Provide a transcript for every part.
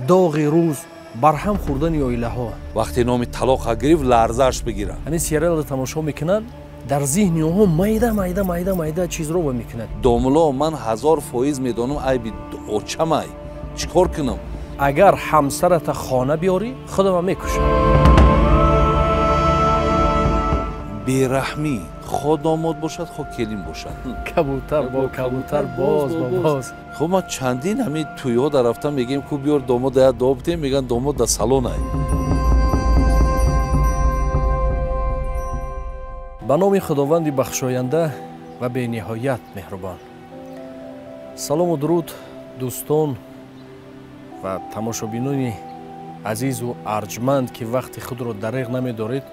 доғи рӯз барҳам хӯрдани оилаҳо. вақте номи талоқро гирифт ларзааш бигирад. ҳамин сериалро тамошо мекунанд, дар зеҳни онҳо майда чизро ва мекунад. домуло ман 1000% медонам айби очамай чӣ кор кунам? агар ҳамсарата хона биёрӣ худама мекушам. бераҳмӣ хо домод бошад хо келин бошад. кабутар бо кабутар боз ба боз. хуб ма чандин ҳамин тӯйҳо дар рафта мегӯем ку биёр домод я доб дем, мегӯянд домод дар салонай. ба номи худованди бахшоянда ва бениҳоят меҳрубон. салому дуруд дӯстон ва тамошобинони азизу арҷманд ки вақти худро дареғ намедоред,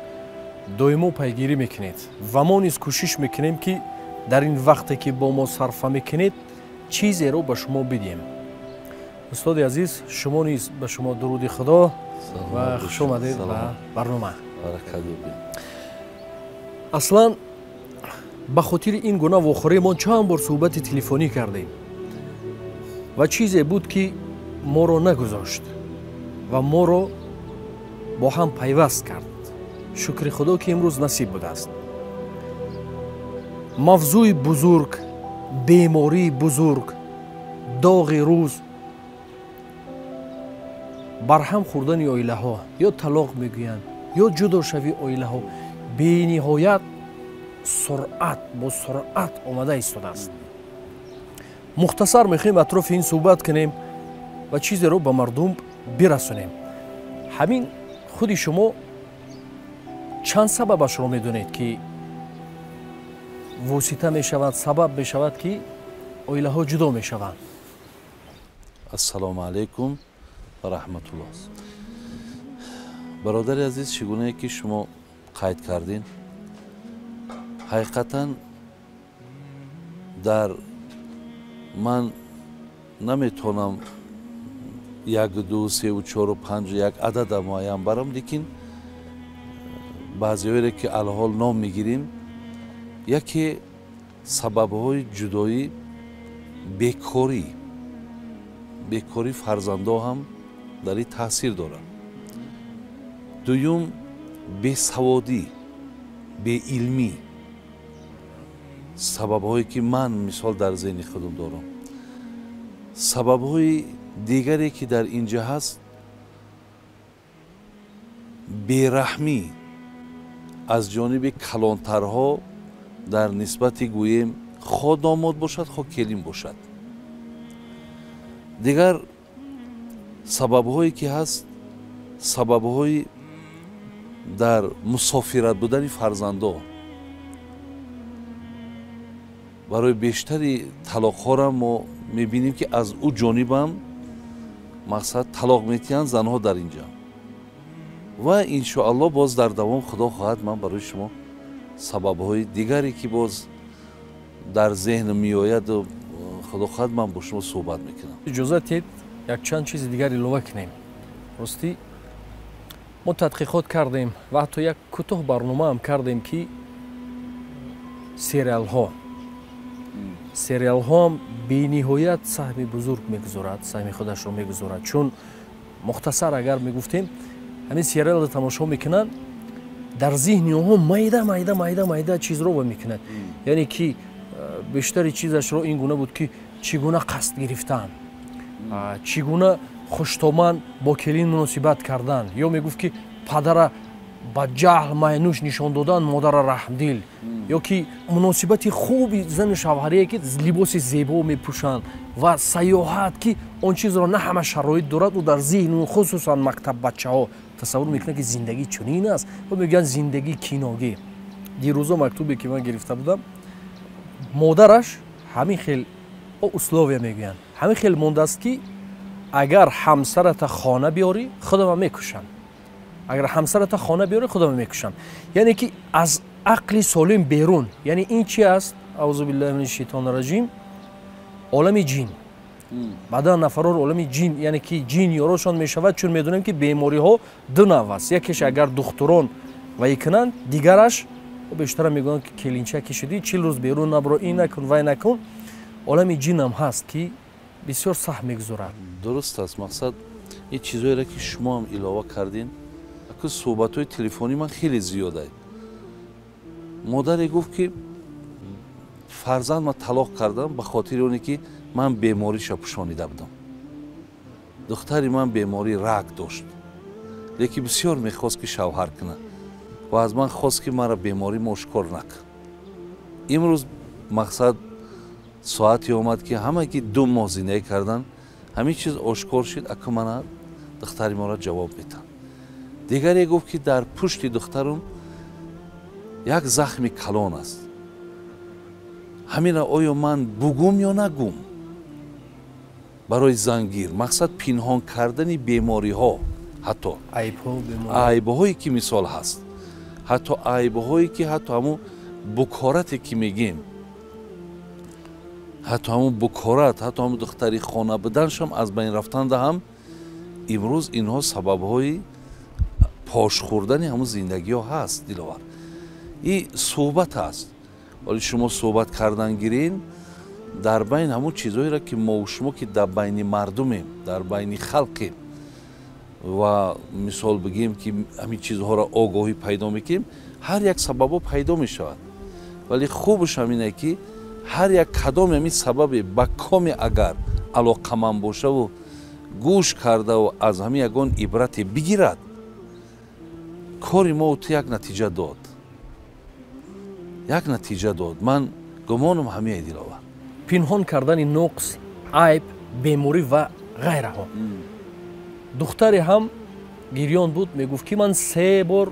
доимо пайгирӣ мекунед ва мо низ кӯшиш мекунем ки дар ин вақте ки бо мо сарфа мекунед чизеро ба шумо бидиҳем. устоди азиз, шумо низ ба шумо дуруди худо ва хуш омадед ба барнома. аслан ба хотири ин гуна вохӯрӣ мо чанд бор суҳбати телефонӣ кардем ва чизе буд ки моро нагузошт ва моро бо ҳам пайваст кард. шукри худо ки имрӯз насиб будааст. мавзӯи бузург, бемории бузург, доғи рӯз, барҳам хӯрдани оилаҳо, ё талоқ мегӯянд, ё ҷудошавии оилаҳо бениҳоят бо суръат омада истодааст. мухтасар мехоҳем атрофи ин суҳбат кунем ва чизеро ба мардум бирасонем. ҳамин худи шумо чанд сабабашро медонед ки восита мешавад, сабаб мешавад ки оилаҳо ҷудо мешаванд? ассалому алайкум ва раҳматуллоҳ. бародари азиз, чӣ гунае ки шумо қайд кардин, ҳақиқатан дар ман наметавонам 1 2 3 4 5 як адада муайян барам, лекин баъзеҳоере ки алҳол ном мегирем, яке сабабҳои ҷудоӣ бекорӣ фарзандо ҳам дар ин таъсир дорад. дуюм бесаводӣ, беилмӣ, сабабҳое ки ман мисол дар зеҳни худам дорам. сабабҳои дигаре ки дар ин ҷо ҳаст, бераҳмӣ аз ҷониби калонтарҳо дар нисбати гӯем хо домод бошад, хо келин бошад. дигар сабабҳое ки ҳаст, сабабҳои дар мусофират будани фарзандо. барои бештари талоқҳоро мо мебинем ки аз ӯ ҷонибам мақсад талоқ метиҳанд занҳо дар ин ҷо. ва иншоалло боз дар давом худо хоҳад ман барои шумо сабабҳои дигаре ки боз дар зеҳнам меояду худо хоҳад ман бо шумо суҳбат мекунам. иҷозат диҳед якчанд чизи дигар илова кунем. ростӣ мо тадқиқот кардем ва ҳатто як кӯтоҳ барнома ҳам кардем ки сериалҳо ҳам бениҳоят саҳми бузург мегузорад, саҳми худашро мегузорад. чун мухтасар агар мегуфтем, ҳамин сериалро тамошо мекунанд, дар зеҳни онҳо майда чизро ва мекунад. яъне ки бештари чизашро ин гуна буд ки чӣ гуна қасд гирифтан, чӣ гуна хуштоман бо келин муносибат кардан, ё мегуфт ки падара ба ҷаҳл майнуш нишон додан, модара раҳмдил, ё ки муносибати хуби зану шавҳарие ки либоси зебо мепӯшанд ва сайёҳат ки он чизро на ҳама шароит дорад ва дар зеҳни хусусан мактаббачаҳо тасаввур мекунад ки зиндагӣ чунин аст ва мегӯянд зиндагии киногӣ. дирӯза мактубе ки ман гирифта будам, модараш ҳамин хел условия мегӯянд, ҳамин хел мондааст ки агар ҳамсарата хона биёрӣ худама мекушам. агар ҳамсарата хона биёрӣ худама мекушам. яъне ки аз ақли солим берун, яъне ин чи аст? аъузу биллаҳи мини шайтони раҷим, олами ҷин. баъдан нафарор олами ҷин, яъне ки ҷин ёрошон мешавад, чун медонем ки бемориҳо ду нав аст. якеш агар духтурон вай кунанд, дигараш бештара мегӯянд ки келинчаки шудӣ, 40 рӯз берун набро, ин накун, вай накун. олами ҷин ҳам ҳаст ки бисёр сахт мегузорад. дуруст аст. мақсад این چیزایی را که شما هم علاوه کردین که صحبت‌های تلفنی من خیلی زیاده. مادر گفت که فرزند من طلاق کردم به خاطر اونی که من بیماریش پوشانیده بودم. دختری من بیماری رگ داشت. لیکن بسیار میخواست که شوهر کنه و از من خواست که مرا بیماری مشکل نکن. امروز مقصد ساعتی آمد که همه که 2 ماه زندگی کردن همین چیز آشکار شد اکه من دختری ما را جواب میدن. دیگری گفت که در پشت دخترم یک زخم کلان است. همین آیا من بگم یا نگم؟ برای زنگیر مقصد پنهان کردن بیماری ها، حتی عیب هایی که مثال هست، حتی عیب هایی که حتی همون بکارتی که میگیم، حتی همون بکارت، حتی همون دختری خانه بدنش هم از بین رفتن ده هم امروز اینها سبب های پاش خوردن همون زندگی ها هست. دلوار این صحبت هست. ولی شما صحبت کردن گیرین در بین همون چیزهایی را که ما و شما که در بین مردمیم، در بین خلقیم و مثال بگیم که همین چیزها را آگاهی پیدا میکنیم، هر یک سبب پیدا میشود. ولی خوبش همینه که هر یک کدام همین سبب با کمی اگر علاقمند باشه و گوش کرده و از همین یگان عبرت بگیرد، کاری ما تو یک نتیجه داد. یک نتیجه داد. من گمانم همین دیلاوه. پنهان کردن نقص، عیب، بیماری و غیره ها. دختری هم گریان بود، میگفت که من 3 بار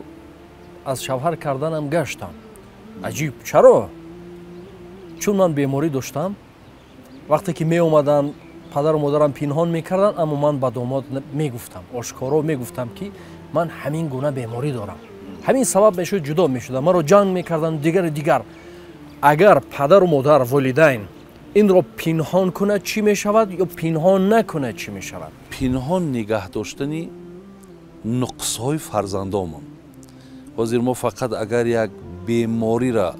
از شوهر کردنم گشتم. عجیب، چرا؟ چون من بیماری داشتم. وقتی که می اومدن پدر و مادرم پنهان میکردن، اما من با داماد میگفتم، آشکارا میگفتم که من همین گونه بیماری دارم. همین سبب میشد جدا میشدم، من رو جنگ میکردن دیگر. اگر پدر و مادر والدین این رو پنهان کنه چی میشود یا پنهان نکنه چی میشود؟ پنهان نگه داشتنی نقص های فرزندامون. حاضر ما فقط اگر یک بیماری را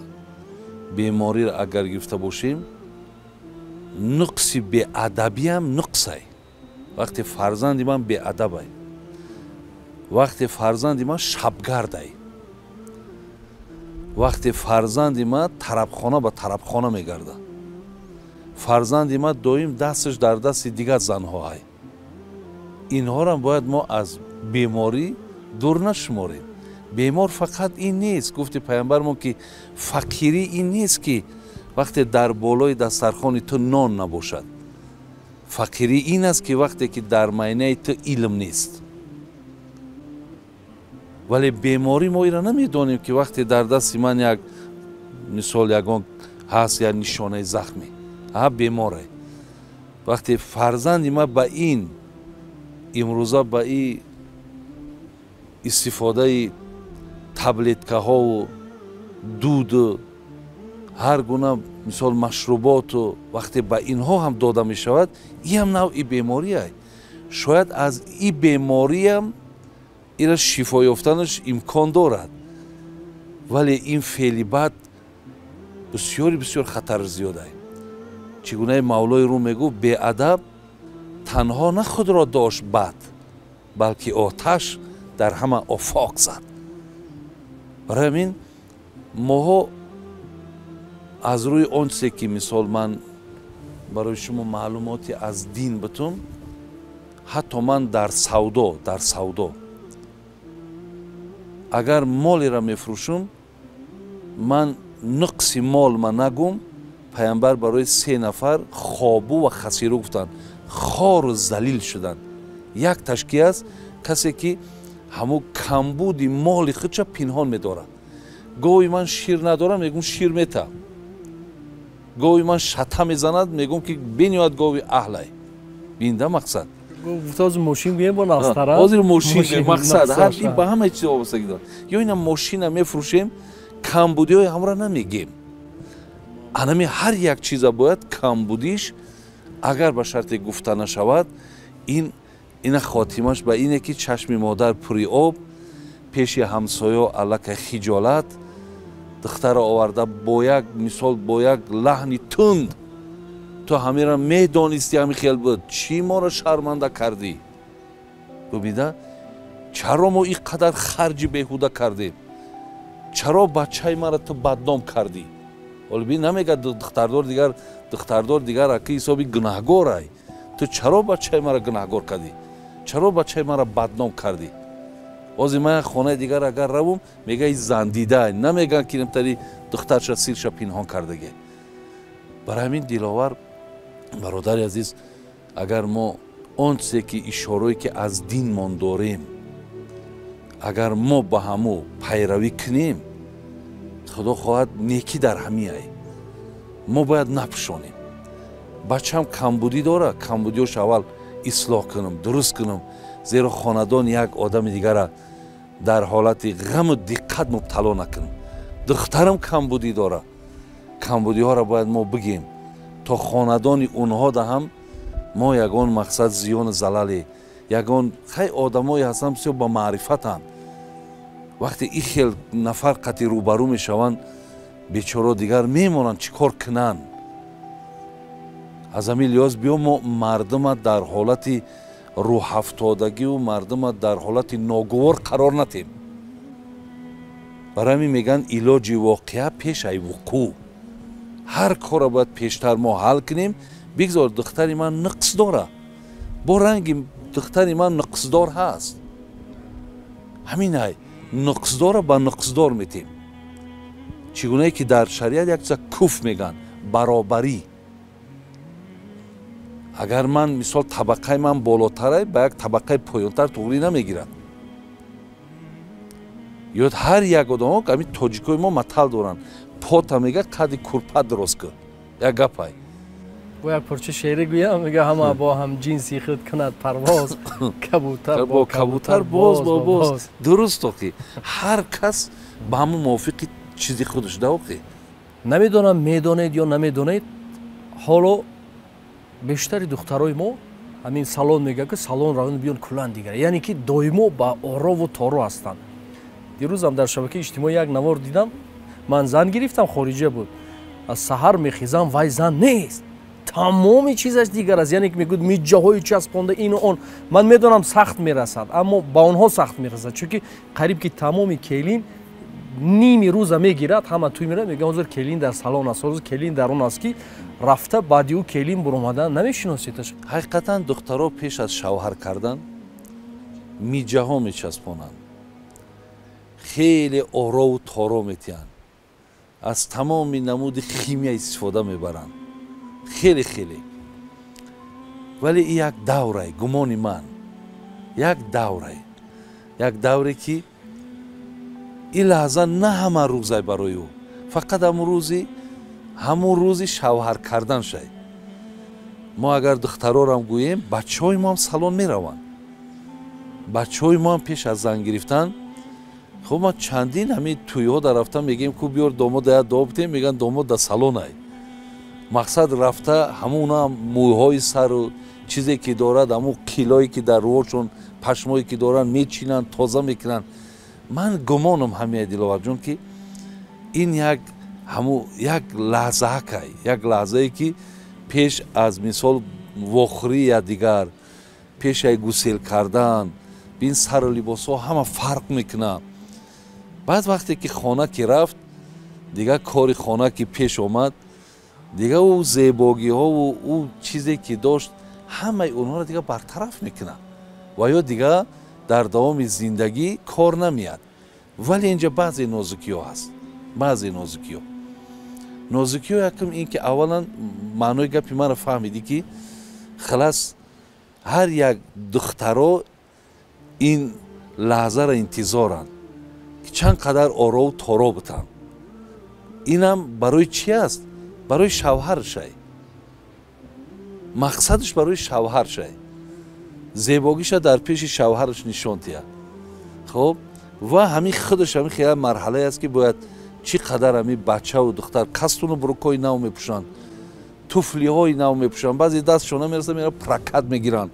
اگر گرفته باشیم، نقص بی ادبی هم نقصه. وقتی فرزندی من بی ادبه، وقتی فرزندی من شبگرده، وقتی فرزندی من طربخانه به طربخانه میگرده، فرزندی من دویم دستش در دست دیگر زنها های، اینها را باید ما از بیماری دور نشماریم. بیمار فقط این نیست. گفت پیامبرمون که فقیری این نیست که وقتی در بالای دسترخوان تو نان نباشد. فقیری این است که وقتی که در معینه تو علم نیست. ولی بیماری ما ایرا نمیدونیم که وقتی در دست من یک مثال یگان هست یا نشانه زخمی، بیماره. وقتی فرزندی ما با این امروزه با این استفاده تبلتکه ها و دود و هر گونه مثال مشروبات و وقتی با اینها هم داده می شود، این هم نوعی بیماری است. شاید از این بیماری هم ایرا شفا یافتنش امکان دارد، ولی این فعلی بد بسیار خطر زیاده است. چگونه مولای روم میگو بی ادب تنها نه خود را داشت بد، بلکه آتش در همه آفاق زد. برای همین ما از روی اون چیزی که مثال من برای شما معلوماتی از دین بتونم، حتی من در سودا اگر مالی را میفروشم، من نقص مال من نگم. پیامبر برای 3 نفر خوابو و خسیرو گفتن، خار و ذلیل شدن. یک تشکی است کسی که همو کمبودی مال خودش پنهان می‌داره. گوی من شیر ندارم، میگم شیر میته. گوی من شطه میزند، میگم که بینیاد گوی اهله. بینده مقصد. گفتاز ماشین بیایم با ناسترا. حاضر ماشین مقصد هر این با همه چیز وابستگی داره. یا اینا ماشین میفروشیم، کمبودی های همراه نمیگیم. انمی هر یک چیز باید کمبودیش اگر به شرط گفته نشود، این خاتمش به اینه که چشم مادر پری آب، پیش همسایه الک خجالت، دختر آورده با یک مثال با یک لحنی تند، تو همین را میدانستی، همین خیال بود چی ما را شرمنده کردی. бубида чаро мо ин қадар харҷи беҳуда кардем, чаро бачаи маро ту бадном кардӣ. олби намега духтардор дигар аки ҳисоби гунаҳгорай, ту чаро бачаи маро гунаҳгор кардӣ, чаро бачаи маро бадном кардӣ. бози ман хонаи дигар агар равум мега и зандидай, намеган ки намтари духтарша сирша пинҳон кардаге. барои ҳамин диловар бародари азиз, агар мо он чизе ки ишорое ки аз динмон дорем, агар мо ба ҳаму пайравӣ кунем, худо хоҳад некӣ дар ҳамиай. мо бояд напӯшонем. бачам камбудӣ дора, камбудиёш аввал ислоҳ кунам, дуруст кунам, зеро хонадон як одами дигара дар ҳолати ғаму диққат мубтало накунам. духтарам камбудӣ дора, камбудиҳоро бояд мо бигем, то хонадони онҳо даҳам мо ягон мақсад зиёну залале, ягон хай одамое ҳастанд бисёр ба маърифатанд. вақте ин хел нафар қати рӯбарӯ мешаванд, бечоро дигар мемонанд чӣ кор кунанд. аз ҳамин лиҳоз биё мо мардума дар ҳолати рӯҳафтодагиву мардума дар ҳолати ногувор қарор натем. барои ҳамин мегӯянд илоҷи воқеа пеш ай вуқӯъ. ҳар корро бояд пештар мо ҳал кунем. бигзор духтари ман нуқс дора, бо ранги духтари ман нуқсдор ҳаст. ҳамин ай нуқсдора ба нуқсдор метем. чӣ гунае ки дар шариат як чиза куф мегӯянд, баробарӣ. агар ман мисол табақаи ман болотарай ба як табақаи поёнтар туғрӣ намегирад. ё ҳар як одам ҳамин тоҷикои мо матал доранд, пота мега қади курпа дороз кун. як гапай. бо як порча шеъре гӯям, мега ҳама бо ҳам ҷинси худ кунад парвоз, кабутар бо кабутар боз бо боз. дуруст оки ҳар кас ба ҳамун мувофиқи чизи худаш да оки. намедонам медонед ё намедонед, ҳоло бештари духтарои мо ҳамин салон мегӯяд ки салон раванд биён кулан дигар, яъне ки доимо ба орову торо ҳастанд. дирӯзам дар шабакаи иҷтимоӣ як навор дидам, ман зан гирифтам, хориҷа буд, аз саҳар мехизам вай зан нест, тамоми чизаш дигар аст, яъне ки мегӯяд миҷаҳои часпонда ину он. ман медонам сахт мерасад, аммо ба онҳо сахт мерасад, чунки қариб ки тамоми келин ними рӯза мегирад, ҳама тӯй мерад, мегӯям ҳозир келин дар салон аст, ҳозир келин дар он аст ки рафта баъди ӯ келин буромадан намешиносидаш. ҳақиқатан духтаро пеш аз шавҳар кардан миҷаҳо мечаспонанд, хеле орову торо метиҳанд, аз тамоми намуди химия истифода мебаранд, хеле хеле. вале ин як даврай, гумони ман як давре ки ин лаҳза на ҳама рӯзай барои ӯ, фақат ҳамун рӯзи шавҳар карданшай. мо агар духтарорам гӯем, бачаҳои мо ҳам салон мераванд, бачаҳои мо ҳам пеш аз зан гирифтан. хуб ма чандин ҳамин тӯйҳо дар рафта мегӯем ку биёр домод дая дуо битем, мегӯянд домод дар салонай. мақсад рафта ҳамуна мӯйҳои сару чизе ки дорад, ҳамун қилое ки дар рӯҳошон, пашмое ки доранд мечинанд, тоза мекунанд. ман гумонам ҳамин диловарҷон ки ин як лаҳзаакай, як лаҳзае ки пеш аз мисол вохӯрӣ я дигар, пеш аз гусел кардан, бин сару либосҳо ҳама фарқ мекунад. баъд вақте ки хона ки рафт, дигар кори хона ки пеш омад, дигар ӯ зебогиҳову ӯ чизе ки дошт, ҳамаи онҳоро дигар бартараф мекунад ва ё дигар дар давоми зиндагӣ кор намеяд. вале инҷа баъзе нозукиҳо ҳаст, баъзе нозукиҳо якум ин ки аввалан маънои гапи маро фаҳмидӣ ки халас ҳар як духтаро ин лаҳзаро интизоранд ки чанд қадар орову торо бутанд. инам барои чи аст? барои шавҳаршай, мақсадаш барои шавҳаршай, зебогиша дар пеши шавҳараш нишон диҳад. хуб ва ҳамин худаш ҳамин хеле марҳалае аст ки бояд чӣ қадар ҳамин бачаву духтар кастуну бурукҳои нав мепӯшанд, туфлиҳои нав мепӯшанд, баъзе дастшон намерасад мера прокат мегиранд,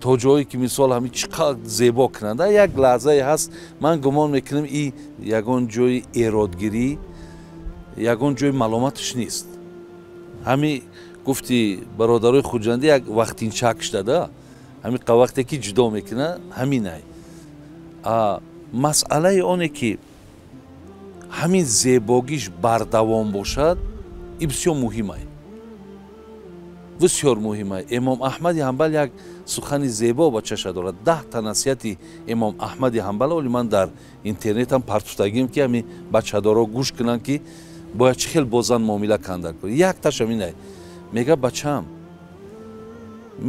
то ҷое ки мисол ҳамин чӣ қадр зебо кунанд. як лаҳзае ҳаст, ман гумон мекунам ин ягон ҷои эродгирӣ, ягон ҷои маломаташ нест. ҳамин гуфти бародарои хуҷанди як вақтинчак шуда да, ҳамин вақте ки ҷудо мекуна ҳаминай масъалаи оне ки ҳамин зебогиш бардавом бошад и бисёр муҳимай бисёр муҳимай. имом аҳмади ҳамбал як сухани зебо ба чаша дорад. 10 насиҳати имом аҳмади ҳамбал оли ман дар интернетам партуфтагим ки ҳамин бачадаро гӯш кунанд ки бояд чӣ хел бо зан муомила кандар кунӣ. Якташ ҳаминай, мега бачаам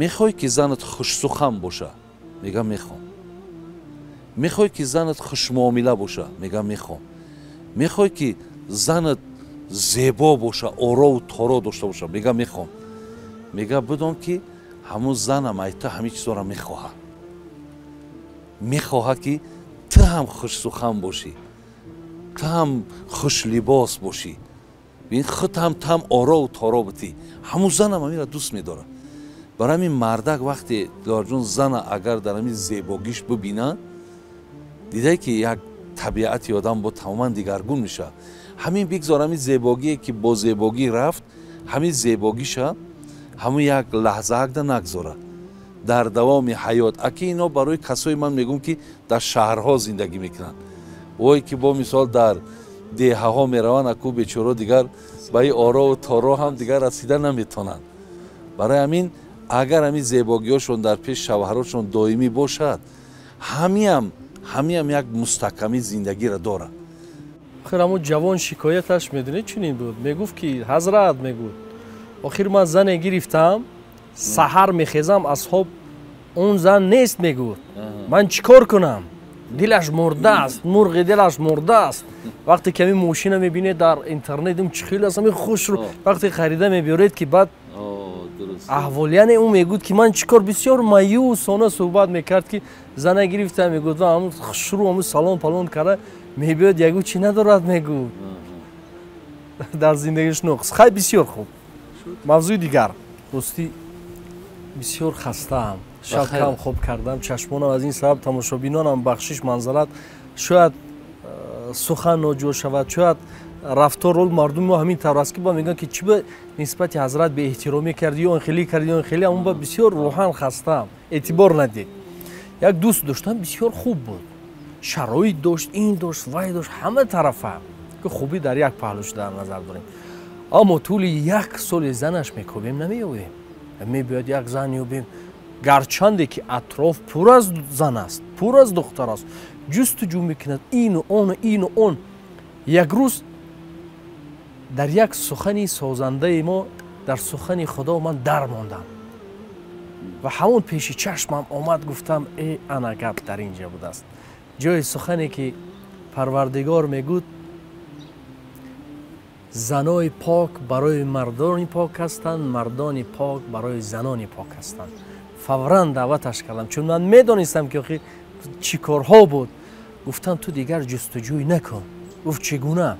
мехоҳӣ ки занат хушсухан боша? мега мехоҳам. мехоҳӣ ки занат хушмуомила боша? мега мехоҳам. мехоҳӣ ки занат зебо боша, орову торо дошта боша? мега мехоҳам. мега бидон ки ҳамун занам ай ту ҳамин чизоро мехоҳад. мехоҳад ки ту ҳам хушсухан бошӣ, ту ҳам хушлибос бошӣ, худ ҳам там орову торо битӣ. ҳамун занам ҳаминро дӯст медорад. барои ҳамин мардак вақте дилорҷон зана агар дар ҳамин зебогиш бибина, дидай ки як табиати одам бо тамоман дигаргун мешавад. ҳамин бигзор ҳамин зебогие ки бо зебогӣ рафт, ҳамин зебогиша ҳамун як лаҳзаакда нагзорад дар давоми ҳаёт. аки ино барои касои ман мегӯм ки дар шаҳрҳо зиндагӣ мекунанд, вое ки бо мисол дар деҳаҳо мераванд, аку бечоро дигар ба ин орову торо ҳам дигар расида наметонанд. барои ҳамин агар ҳамин зебогиҳошон дар пеши шавҳарашон доимӣ бошад, ҳамиам як мустаҳками зиндагиро дорад. охир ҳамун ҷавон шикояташ медонед чунин буд, мегуфт ки ҳазрат мегӯд охир ман зане гирифтам, саҳар мехезам аз хоб он зан нест, мегӯд ман чӣ кор кунам? дилаш мурдааст, мурғи дилаш мурдааст. вақте ки ҳамин мошина мебинед дар интернет чӣ хел аст ҳамин хушрӯ, вақте харида мебиёред ки баъд аҳвол яъне ӯ мегӯд ки ман чӣ кор, бисёр маюсона суҳбат мекард ки зана гирифта мегӯд ва ҳамун хушрӯ ҳамун салон палон карда мебиёд ягу чӣ надорад мегӯд дар зиндагиш нуқс. хай бисёр хуб. мавзӯи дигар, ростӣ бисёр хастаам, шаб кам хоб кардам, чашмонам аз ин сабаб тамошобинонам бахшиш манзарат, шояд сухан ноҷо шавад, шояд рафтор рол мардуми мо ҳамин тавр аст ки ба мегӯянд ки чӣ ба нисбати ҳазрат беэҳтиромӣ карди, ё он хелӣ карди, ё он хелӣ, аммо ба бисёр рӯҳан хастаам, эътибор надед. як дӯст доштам, бисёр хуб буд, шароит дошт, ин дошт, вай дошт, ҳама тарафа ки хубӣ дар як паҳлӯш дар назар дорем. аммо тӯли як соли занаш мекобем намеёбем. мебиёд як зан ёбем, гарчанде ки атроф пур аз зан аст, пур аз духтар аст, ҷустуҷӯ мекунад ину ону ину он. як рӯз дар як сухани созандаи мо, дар сухани худо ман дармондам ва ҳамон пеши чашмам омад, гуфтам ана гап дар ин ҷо будааст. ҷои сухане ки парвардигор мегӯд занои пок барои мардони пок ҳастанд, мардони пок барои занони пок ҳастанд. фавран даъваташ кардам, чун ман медонистам ки охир чӣ корҳо буд. гуфтам ту дигар ҷустуҷӯй накун. гуфт чӣ гуна?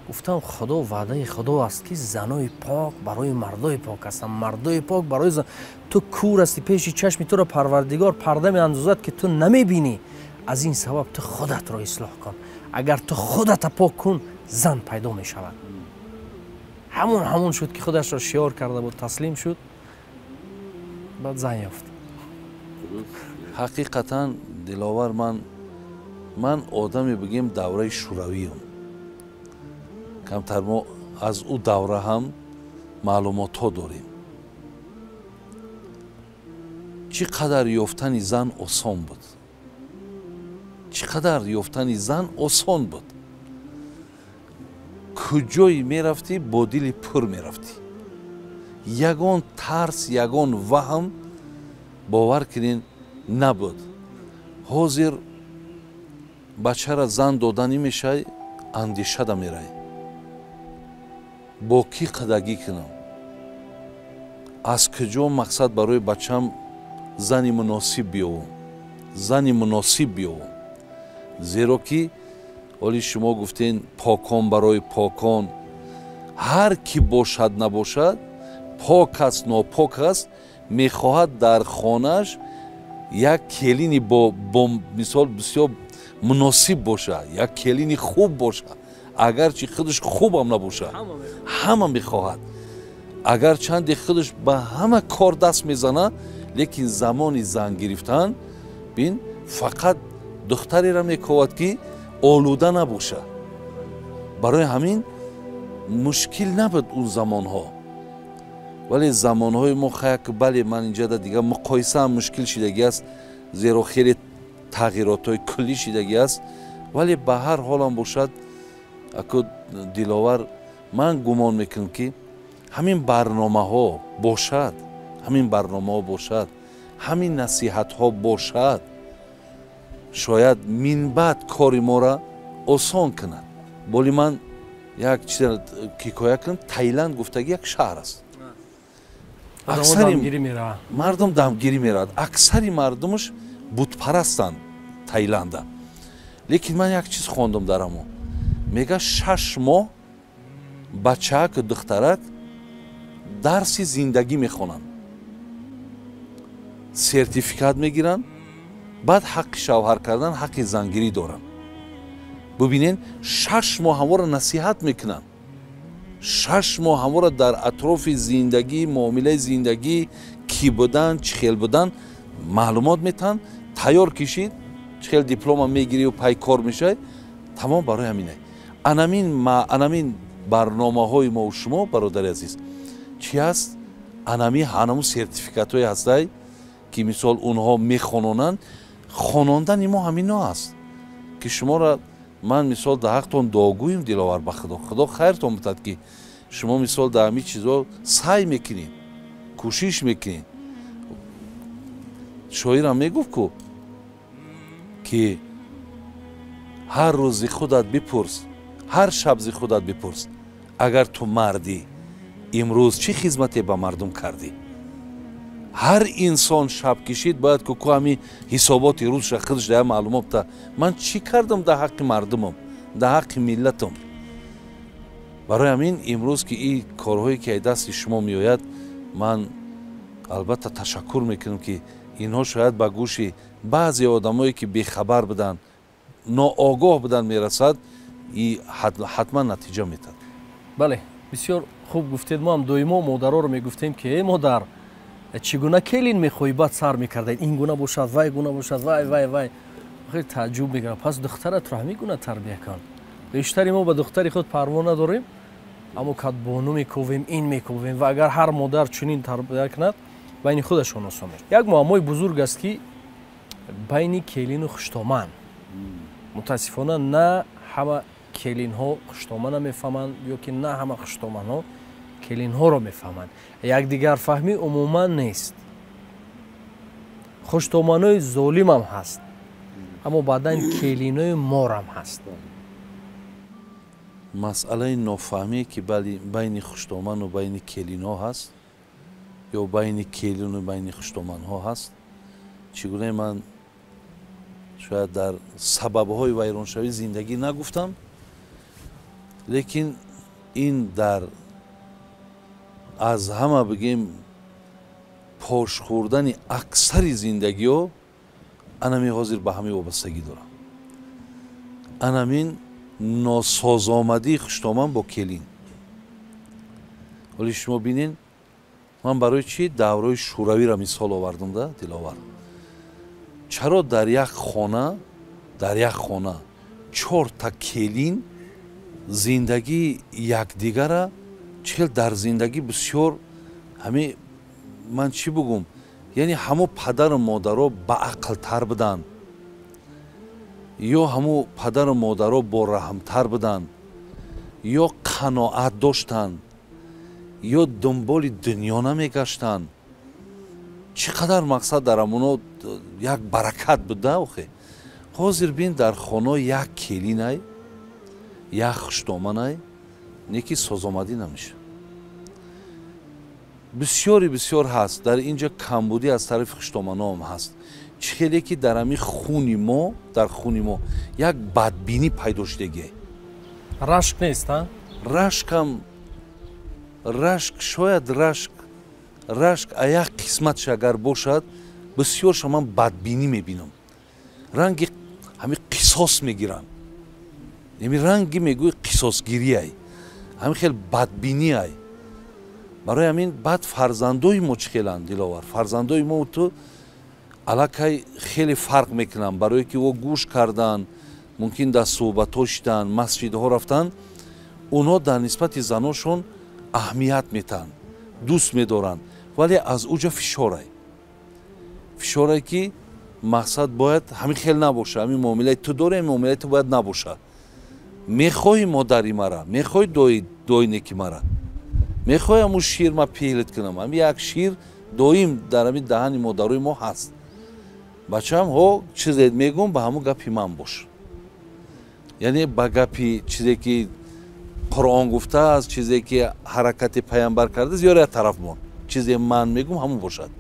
гуфтам худо ваъдаи худо аст ки занои пок барои мардои пок ҳастанд, мардои пок барои зан. ту кур ҳасти, пеши чашми туро парвардигор парда меандозад ки ту намебинӣ. аз ин сабаб ту худатро ислоҳ кун. агар ту худата пок кун, зан пайдо мешавад. ҳамон шуд ки худашро шиёр карда буд, таслим шуд, баъд зан ёфт. ҳақиқатан диловар, ман одаме бигем давраи шӯравиам. камтар мо аз ӯ давра ҳам маълумотҳо дорем. чӣ қадар ёфтани зан осон буд, чӣ қадар ёфтани зан осон буд. куҷое мерафтӣ, бо дили пур мерафтӣ. ягон тарс, ягон ваҳм бовар кунед набуд. ҳозир бачара зан доданӣ мешай, андешада мерай, бо кӣ қадагӣ кунам, аз куҷо мақсад барои бачам зани муносиб биёвам. зеро ки оли шумо гуфтен покон барои покон. ҳар кӣ бошад набошад, пок аст нопок аст, мехоҳад дар хонааш як келини бо мисол бисёр муносиб боша, як келини хуб боша. агарчи худаш хубам набоша, ҳама мехоҳад. агарчанде худаш ба ҳама кор даст мезана, лекин замони зан гирифтан бин фақат духтареро мекувад ки олуда набоша. барои ҳамин мушкил набуд он замонҳо, вале замонҳои мо хаяк бале ман инҷода дигар муқоисаам мушкил шидагӣ аст, зеро хеле тағйиротҳои куллӣ шидагӣ аст. вале ба ҳар ҳолам бошад аку Диловар, ман гумон мекунам ки ҳамин барномаҳо бошад, ҳамин барномаҳо бошад, ҳамин насиҳатҳо бошад, шояд минбаъд кори моро осон кунад. боли ман як чиз ҳикоя кунам, Таиланд гуфтаги як шаҳр аст. мардум дамгирӣ меравад. аксари мардумаш бутпарастанд Таиланда. лекин ман як чиз хондам дар амо, мега 6 моҳ бачаак духтарак дарси зиндагӣ мехонанд, сертификат мегиранд, баъд ҳаққи шавҳар кардан, ҳаққи зангирӣ доранд. бубинен 6 моҳ ҳаморо насиҳат мекунанд, 6 моҳ ҳаморо дар атрофи зиндагӣ, муомилаи зиндагӣ, кӣ будан, чӣ хел будан маълумот метаҳанд. тайёр кишид, чӣ хел диплома мегирӣ ва пай кор мешавӣ. тамом барои ҳаминай. анамин барномаҳои мову шумо, бародари азиз, чӣ аст? анами ҳанамун сертификатҳое ҳастай ки мисол онҳо мехононанд. хонондани мо ҳамино аст ки шуморо ман мисол дар ҳақтон дуогӯем. Диловар ба худо хайртон бутад ки шумо мисол дар ҳамин чизҳо сай мекунед, кӯшиш мекунед. шоирам мегуфт ку ки ҳар рӯз зи худат бипурс, ҳар шаб зи худат бипурс, агар ту мардӣ, имрӯз чӣ хизмате ба мардум кардӣ? ҳар инсон шаб кишид бояд ку ҳамин ҳисоботи рӯзша худаш дая маълумот буда, ман чӣ кардам дар ҳаққи мардумам, дар ҳаққи миллатам. барои ҳамин имрӯз ки ин корҳое ки аз дасти шумо меояд, ман албатта ташаккур мекунам ки инҳо шояд ба гӯши баъзе одамое ки бехабар буданд, ноогоҳ буданд мерасад, и ҳатман натиҷа метад. бале, бисёр хуб гуфтед. мо ҳам доимо модароро мегуфтем ки эй модар, чӣ гуна келин мехоҳӣ, баъд сар мекардаед, ин гуна бошад, вай гуна бошад, вай. хеле тааҷҷуб мекардам. пас духтаратро ҳамин гуна тарбия кун. бештари мо ба духтари худ парво надорем, аммо кадбону мекувем, ин мекувем, ва агар ҳар модар чунин тарбия кунад, байни худашон осон мешавад. як муаммои бузург аст ки байни келину хуштоман. мутаассифона на ҳама келинҳо хуштомана мефаҳманд, ё ки на ҳама хуштоманҳо келинҳоро мефаҳманд. якдигарфаҳмӣ умуман нест. хуштоманои золимам ҳаст, аммо баъдан келинои морам ҳаст. масъалаи нофаҳмие ки байни хуштоману байни келинҳо ҳаст, ё байни келину байни хуштоманҳо ҳаст, чӣ гуна ман шояд дар сабабҳои вайроншавии зиндагӣ нагуфтам, лекин ин дар аз ҳама бигем пошхӯрдани аксари зиндагиҳо анами ҳозир ба ҳамин вобастагӣ дорад. анамин носозомадии хуштоман бо келин. ҳоли шумо бинен, ман барои чӣ давраи шӯравиро мисол овардам да Диловар. чаро дар як хона 4 та келин зиндагии якдигара чел дар зиндагӣ бисёр ҳамин ман чӣ бугум, яъне ҳамо падару модаро баақлтар буданд, ё ҳамо падару модаро бораҳмтар буданд, ё қаноат доштанд, ё дунболи дунё намегаштанд. чӣ қадар мақсад дар амоно як баракат буда. охе ҳозир бин дар хоно як келинай, як хуштоманай, неки созомадӣ намешавад. бисёр ҳаст. дар инҷа камбудӣ аз тарафи хуштоманоам ҳаст. чӣ хеле ки дар ҳамин хуни мо, дар хуни мо як бадбинӣ пайдо шудагӣ. рашк нест? рашкам шояд рашк а як қисматш агар бошад, бисёрша ман бадбинӣ мебинам. ранги ҳамин қисос мегиранд. ранги мегӯи қисосгирӣ ай, ҳамин хел бадбинӣ ай. барои ҳамин баъд фарзандои мо чӣ хеланд диловар фарзандои мо ту аллакай хеле фарқ мекунанд барое ки о гӯш кардан мумкин дар суҳбатҳо шидан масҷидҳо рафтан онҳо дар нисбати заношон аҳамият метаҳанд дӯст медоранд вале аз уҷа фишорае ки мақсад бояд ҳамин хел набоша ҳамин муомилаи ту дорӣ ҳамин муомилаи ту бояд набоша мехоҳӣ модари мара мехоҳӣ доинеки мара мехоҳӣ ҳамун шир ма пеҳлит кунам ҳамин як шир доим дар ҳамин даҳани модарои мо ҳаст бачаам ҳо чизе мегӯм ба ҳамун гапи ман бош яъне ба гапи чизе ки қуръон гуфтааст чизе ки ҳаракати паямбар кардааст ёр як тараф мон чизе ман мегӯм ҳамун бошад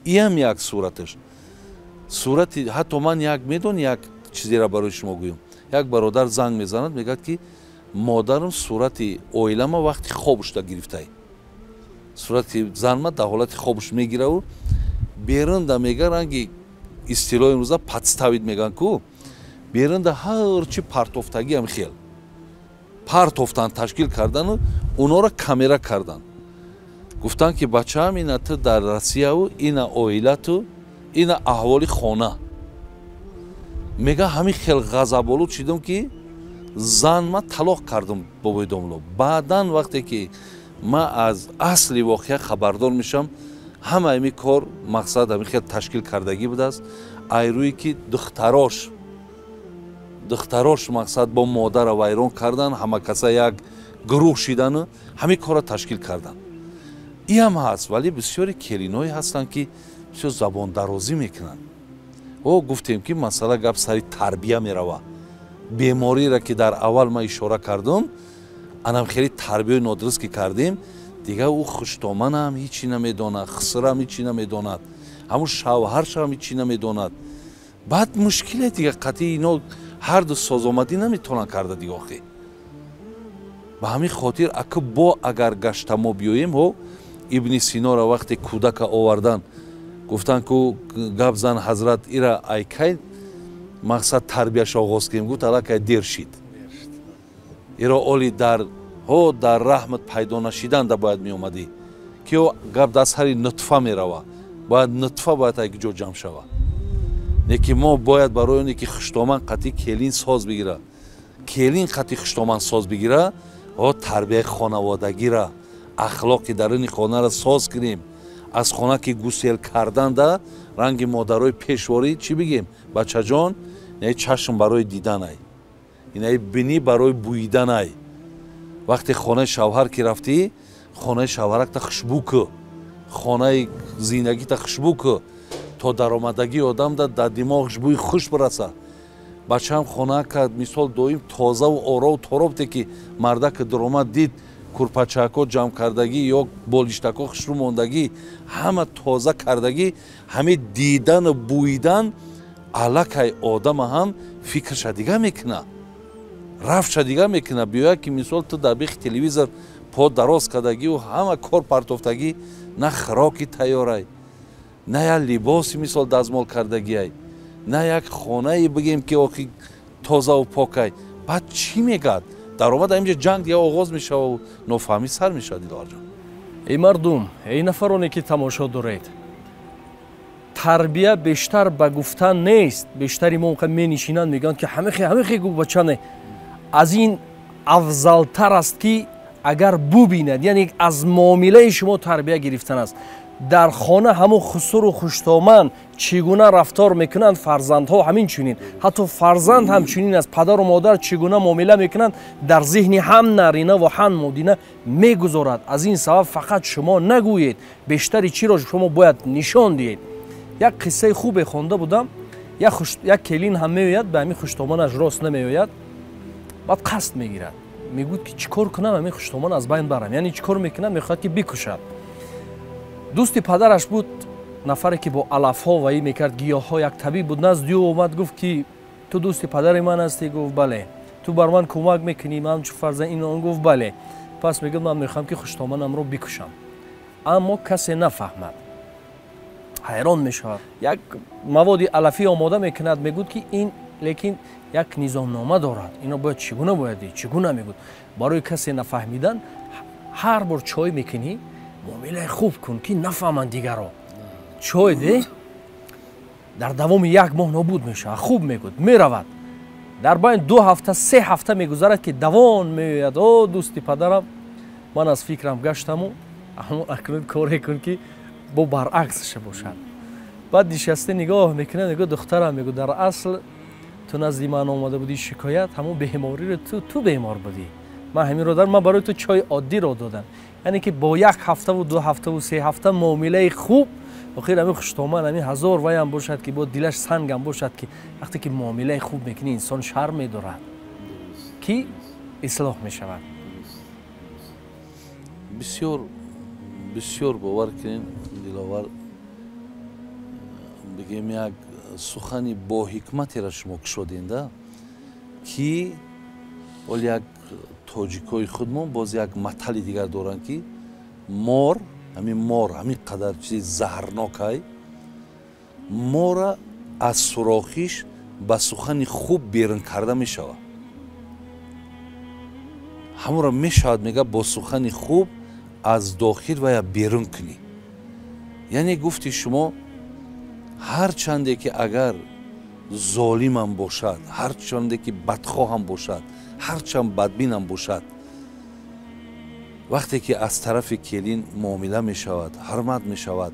иам як сураташ сурати ҳатто ман як медон як чизеро барои шумо гӯям як бародар занг мезанад мегӯяд ки модарам сурати оилама вақти хобушда гирифтай сурати занма дар ҳолати хобуш мегираву берунда мега ранги истилоҳи имрӯза подставид мегӯянд ку берунда ҳарчи партофтагиам хел партофтан ташкил кардану онҳоро камера кардан гуфтанд ки бачаам ина ту дар россияву ина оилату ина аҳволи хона мега ҳамин хел ғазаболуд шидам ки зан ма талоқ кардам бобои домло баъдан вақте ки ман аз асли воқеа хабардор мешам ҳама ҳамин кор мақсад ҳамин хел ташкил кардагӣ будааст айрӯи ки духтарош мақсад бо модара вайрон кардан ҳама каса як гурӯҳ шидану ҳамин корро ташкил кардан иам ҳаст вале бисёри келиноҳе ҳастанд ки бисёр забондарозӣ мекунанд гуфтем ки масъала гап сари тарбия мерава бемориро ки дар аввал ман ишора кардам анам хеле тарбияи нодуруст ки кардем дигар ӯ хуштоманам ҳичи намедонад хисрам ҳичи намедонад ҳамун шавҳаршам ҳичи намедонад баъд мушкиле дигар қатъи ино ҳарду созомадӣ наметавонанд карда дигар охи ба ҳамин хотир ака бо агар гашта мо биёем ибни синоро вақте кӯдака овардан гуфтанд ку гап зан ҳазрат ира айкай мақсад тарбияш оғоз кунем гуфт аллакай дер шид иро оли дар раҳмат пайдо нашиданда бояд меомадӣ ки гап дар сари нутфа мерава бояд нутфа бояд якҷо ҷамъ шава неки мо бояд барои оне ки хуштоман қатъи келин соз бигира келин қатъи хуштоман соз бигира тарбияи хонаводагира ахлоқи даруни хонара соз кунем аз хона ки гусел карданда ранги модарои пешворӣ чӣ бигем бачаҷон чашм барои диданай инаи бинӣ барои бӯиданай вақте хонаи шавҳар ки рафтӣ хонаи шавҳаракта хушбӯ ку хонаи зиндагита хушбӯ ку то даромадагии одамда дар димоғш бӯи хуш бираса бачаам хонаака мисол доим тозаву орову торобте ки мардака дуромад дид курпачаҳако ҷамъ кардагӣ ё болиштако хушрӯ мондагӣ ҳама тоза кардагӣ ҳамин дидану бӯидан аллакай одама ҳам фикрша дигар мекуна рафтша дигар мекуна биёя ки мисол ту дар бихи телевизор по дароз кардагиву ҳама кор партофтагӣ на хӯроки тайёрай на як либоси мисол дазмол кардагиай на як хонае бигем ки охи тозаву покай баъд чӣ мегӯяд даромад инҷа ҷанг дигар оғоз мешаву нофаҳмӣ сар мешавад илоҳаҷон эй мардум эй нафароне ки тамошо доред тарбия бештар ба гуфтан нест бештари мо менишинанд мегӯянд ки ҳамихе гуфт бачане аз ин афзалтар аст ки агар бубинад яъне аз муомилаи шумо тарбия гирифтан аст дар хона ҳамун хусуру хуштоман чӣ гуна рафтор мекунанд фарзандҳо ҳамин чунин ҳатто фарзанд ҳам чунин аст падару модар чӣ гуна муомила мекунанд дар зеҳни ҳам нарина ва ҳам модина мегузорад аз ин сабаб фақат шумо нагӯед бештари чиро шумо бояд нишон диҳед як қиссаи хубе хонда будам як келин ҳам меояд ба ҳамин хуштоманаш рост намеояд баъд қасд мегирад мегӯяд ки чӣ кор кунам ҳамин хуштоман аз байн барам яъне чӣ кор мекунад мехоҳад ки бикушад дӯсти падараш буд нафаре ки бо алафҳо ва ин мекард гиёҳҳо як табиб буд назди ӯ омад гуфт ки ту дӯсти падари ман ҳастӣ гуфт бале ту бар ман кӯмак мекунӣ ман ҳамчун фарзанд ин он гуфт бале пас мегӯяд ман мехоҳам ки хуштоманамро бикушам аммо касе нафаҳмад ҳайрон мешавад як маводи алафӣ омода мекунад мегӯяд ки ин лекин як низомнома дорад ино бояд чӣ гуна бояд чӣ гуна мегӯяд барои касе нафаҳмидан ҳар бор чой мекунӣ муомилаи хуб кун ки нафаҳманд дигарро. чой де дар давоми 1 моҳ нобуд мешавад, хуб мегӯд, меравад. дар байни 2 ҳафта 3 ҳафта мегузарад ки давон меояд. о дӯсти падарам, ман аз фикрам гаштаму аммо акнун коре кун ки бо баръаксша бошад. баъд нишаста нигоҳ мекунад, мегӯ духтарам, мегӯ дар асл ту назди ман омада будӣ шикоят, ҳамон бемориро ту бемор будӣ. ман ҳаминро дар ман барои ту чойи оддиро додам. яъне ки бо 1 ҳафтаву 2 ҳафтаву 3 ҳафта муомилаи хуб, охир ҳамин хуштомад, ҳамин ҳазор ваям бошад ки бо дилаш сангам бошад ки вақте ки муомилаи хуб мекунӣ инсон шарм медорад ки ислоҳ мешавад. бисёр бовар кунед диловар, бигем як сухани боҳикматеро шумо кушодинда ки ол як тоҷикои худмон боз як матали дигар доранд ки мор ҳамин қадар чизи заҳрнокай мора аз сурохиш ба сухани хуб берун карда мешавад. ҳамонро мешавад мега бо сухани хуб аз дохил вая берун кунӣ. яъне гуфти шумо ҳарчанде ки агар золимам бошад, ҳарчанде ки бадхоҳам бошад, ҳарчанд бадбинам бошад, вақте ки аз тарафи келин муомила мешавад, ҳурмат мешавад,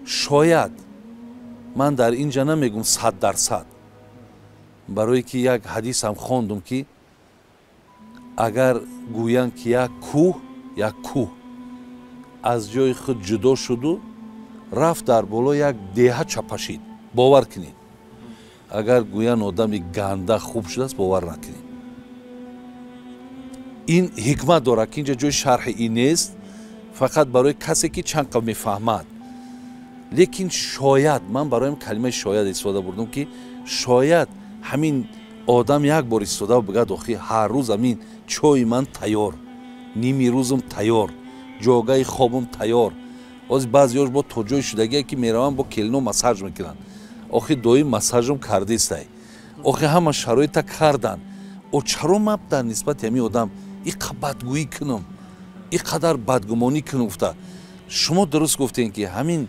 шояд ман дар ин ҷа намегум 100%, барое ки як ҳадисам хондум ки агар гӯянд ки як кӯҳ аз ҷои худ ҷудо шуду рафт дар боло як деҳа чапашид, бовар кунед. агар гӯянд одами ганда хуб шудааст, бовар накунед. ин ҳикмат дорад ки инҷа ҷои шарҳи ин нест, фақат барои касе ки чанд қавл мефаҳмад. лекин шояд, ман бароям калимаи шояд истифода бурдам ки шояд ҳамин одам як бор истода бигӯяд охи ҳар рӯз ҳамин чойи ман тайёр, ними рӯзам тайёр, ҷогаи хобам тайёр. ҳозир баъзеёш бо то ҷои шудагие ки мераванд бо келино массаж мекунанд. охи доим массажам кардистай, охи ҳама шароита кардан. чаро ман дар нисбати ҳамин одам иқа бадгӯӣ кунам, иқадар бадгумонӣ кунам? гуфта шумо дуруст гуфтед ки ҳамин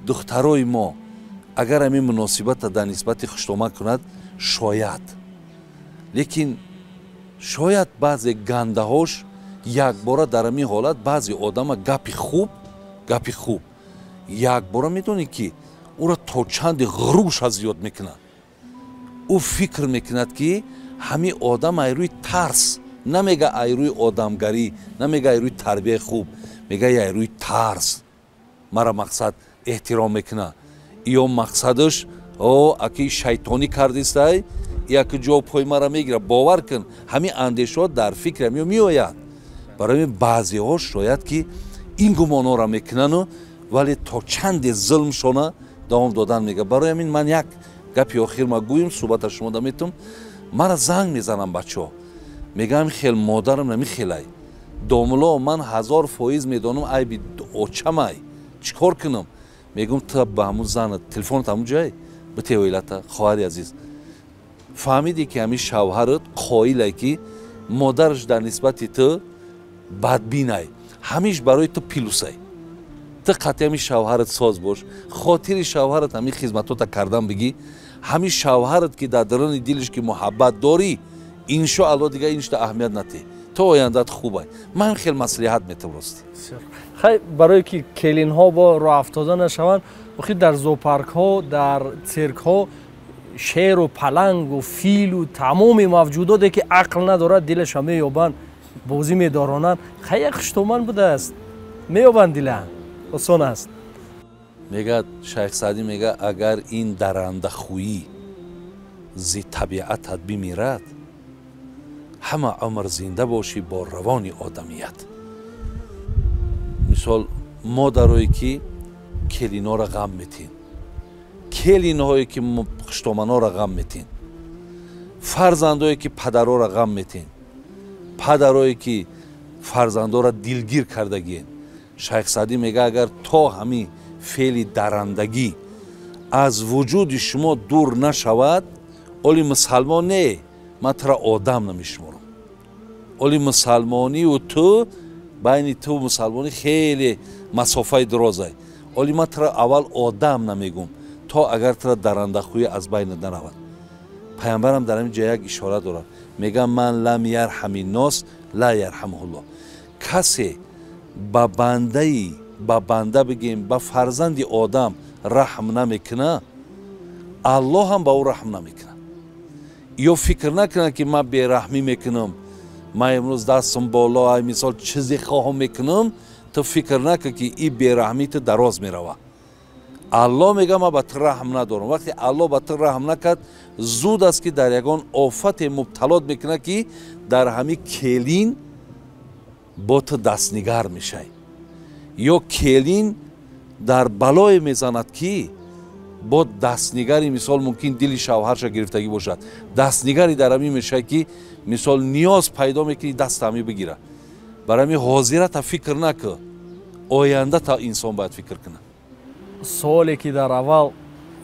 духтарои мо агар ҳамин муносибата дар нисбати хуштомад кунад, шояд, лекин шояд баъзе гандаҳош якбора дар ҳамин ҳолат баъзе одама гапи хуб якбора медонед ки ӯро то чанде ғурурша зиёд мекунад. ӯ фикр мекунад ки ҳамин одам айрӯи тарс, намега айрӯи одамгарӣ, намега айрӯи тарбияи хуб, мега айрӯи тарс мара мақсад эҳтиром мекунад. ё мақсадаш аки шайтонӣ кардистай, яки ҷо пои мара мегирад. бовар кун, ҳамин андешаҳо дар фикри ҳамиё меояд. барои баъзеҳо шояд ки ин гумонҳоро мекунану вале то чанде зулмшона давом додан мегӯяд. барои ҳамин ман як гапи охир ма гӯем, суҳбата шумо да метум. мара занг мезанам бачаҳо, мегӯям хел модарам намихелай домло, ман 1000% медонам айби очамай, чӣ кор кунам? мегӯм ту ба ҳамун занат телефонат ҳамун ҷай битевоилата. хоҳари азиз, фаҳмидӣ ки ҳамин шавҳарат қоилай ки модараш дар нисбати ту бадбинай, ҳамиш барои ту пилусай. ту қатъи ҳамин шавҳарат соз бош, хотири шавҳарат ҳамин хизматота кардан бигӣ. ҳамин шавҳарат ки дар даруни дилаш ки муҳаббат дорӣ, иншоалло дигар иншта аҳамият натеҳ, то ояндат хубай. ман хел маслиҳат метавам рости. хай барое ки келинҳо бо роҳ афтода нашаванд, охир дар зоопаркҳо, дар циркҳо шеру палангу филу тамоми мавҷудоте ки ақл надорад, дилаша меёбанд, бозӣ медоронанд. хай як хуштоманд будааст, меёбанд дила, осон аст. мегӯяд шайх саъдӣ мегӯяд агар ин дарандахӯӣ зи табиатат бимирад, ҳама умр зинда бошӣ бо равони одамият. мисол модарое ки келиноро ғам метин, келинҳое ки хуштоманҳоро ғам метин, фарзандое ки падароро ғам метин, падарое ки фарзандоро дилгир кардагиен. шайх саъдӣ мегӯяд агар то ҳамин феъли дарандагӣ аз вуҷуди шумо дур нашавад, оли мусалмон не, ман туро одам намешуморам. оли мусалмонию ту байни ту мусалмонӣ хеле масофаи дурозай. оли ман тра аввал одам намегум то агар тра дарандахӯӣ аз байнат наравад. пайғамбарам дар ҳамин ҷо як ишора дорад, мегӯяд ман лам ярҳами нос ла ярҳамуҳуллоҳ. касе ба банда бигем ба фарзанди одам раҳм намекуна, аллоҳ ҳам ба ӯ раҳм намекунад. ё фикр накунад ки ман бераҳмӣ мекунам, ман имрӯз дастам боло ай мисол чизе хоҳам мекунам, ту фикр накун ки ин бераҳмӣ ту дароз меравад. аллоҳ мегӯяд ман ба ту раҳм надорам. вақте аллоҳ ба ту раҳм накард, зуд аст ки дар ягон офате мубталот мекунад ки дар ҳамин келин бо ту дастнигар мешай. ё келин дар балое мезанад ки бо дастнигари мисол мумкин дили шавҳарша гирифтагӣ бошад. дастнигари дар ҳамин мешай ки мисол ниёз пайдо мекунӣ даст ҳамин бигира. бар ҳамин ҳозирата фикр накун, ояндата инсон бояд фикр кунад. суоле ки дар аввал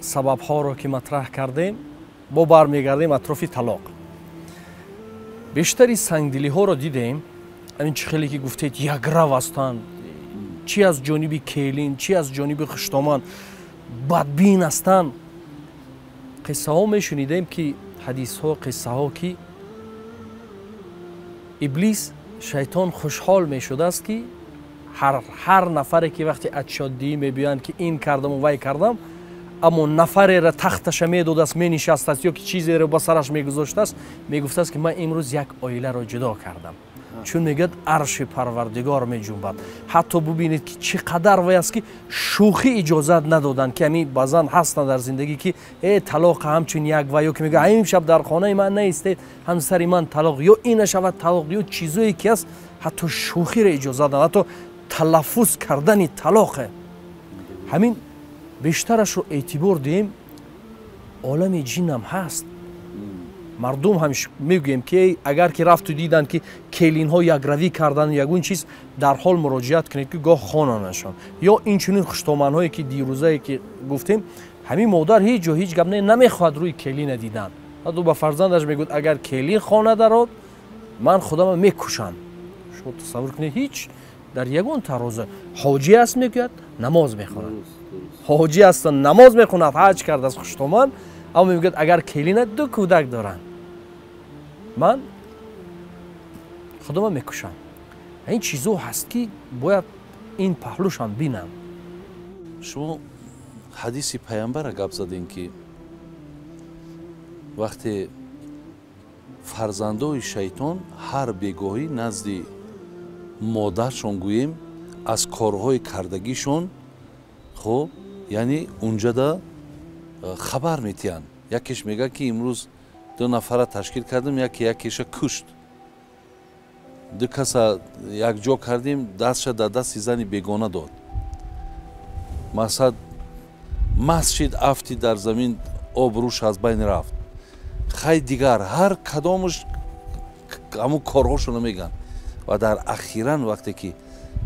сабабҳоро ки матраҳ кардем, бо бармегардем атрофи талоқ. бештари сангдилиҳоро дидем, ҳамин чӣ хеле ки гуфтед якрав ҳастанд, чи аз ҷониби келин, чи аз ҷониби хуштоман бадбин ҳастанд. қиссаҳо мешунидем ки ҳадисҳо, қиссаҳо ки иблис, шайтон хушҳол мешудааст ки ҳар нафаре ки вақти атшоддии мебиёянд ки ин кардаму вай кардам, аммо нафареро тахташа медодааст, менишастааст ё ки чизеро ба сараш мегузоштааст, мегуфтааст ки ман имрӯз як оиларо ҷудо кардам. чун мегӯяд арши парвардигор меҷунбад. ҳатто бубинед ки чӣ қадар вай аст ки шӯхӣ иҷозат надоданд, ки ҳамин баъзан ҳастанд дар зиндагӣ ки талоқа ҳамчун як ва ё ки мегӯяд имшаб дар хонаи ман наистед, ҳамсари ман талоқ, ё ина шавад талоқ, ё чизое ки аст, ҳатто шӯхиро иҷозат надоданд, ҳатто талаффуз кардани талоқе. ҳамин бештарашро эътибор диҳем, олами ҷиннам ҳаст. мардум ҳамиш мегӯем ки агар ки рафту диданд ки келинҳо якравӣ кардан ягон чиз, дарҳол муроҷиат кунед ки гоҳ хонанашон. ё инчунин хуштоманҳое ки дирӯзае ки гуфтем, ҳамин модар ҳеҷ ҷо ҳеҷ гап намехоҳад рӯи келина дидан. ҳатто ба фарзандаш мегӯяд агар келин хона дарод, ман худама мекушам. шумо тасаввур кунед, ҳеҷ дар ягон тароза ҳоҷӣ аст мегӯяд, намоз мехонад. ҳоҷӣ аст намоз мехонад, ҳаҷ кардааст хуштоман, аммо мегӯяд агар келина ду кӯдак доранд, ман худама мекушам. ин чизо ҳаст ки бояд ин паҳлӯшам бинам. шумо ҳадиси пайғамбара гап задем ки вақте фарзандои шайтон ҳар бегоҳӣ назди модаршон гӯем аз корҳои кардагишон, хоб яъне унҷада хабар метиҳанд. якеш мегӯяд ки имрӯз ду нафара ташкил кардем, якеша кушт. ду каса якҷо кардем, дастша дар дасти зани бегона дод. мақсад масҷид афти дар замин об рӯш аз байн рафт. хай дигар ҳар кадомаш ҳамун корҳошона мегӯянд. ва дар ахиран вақте ки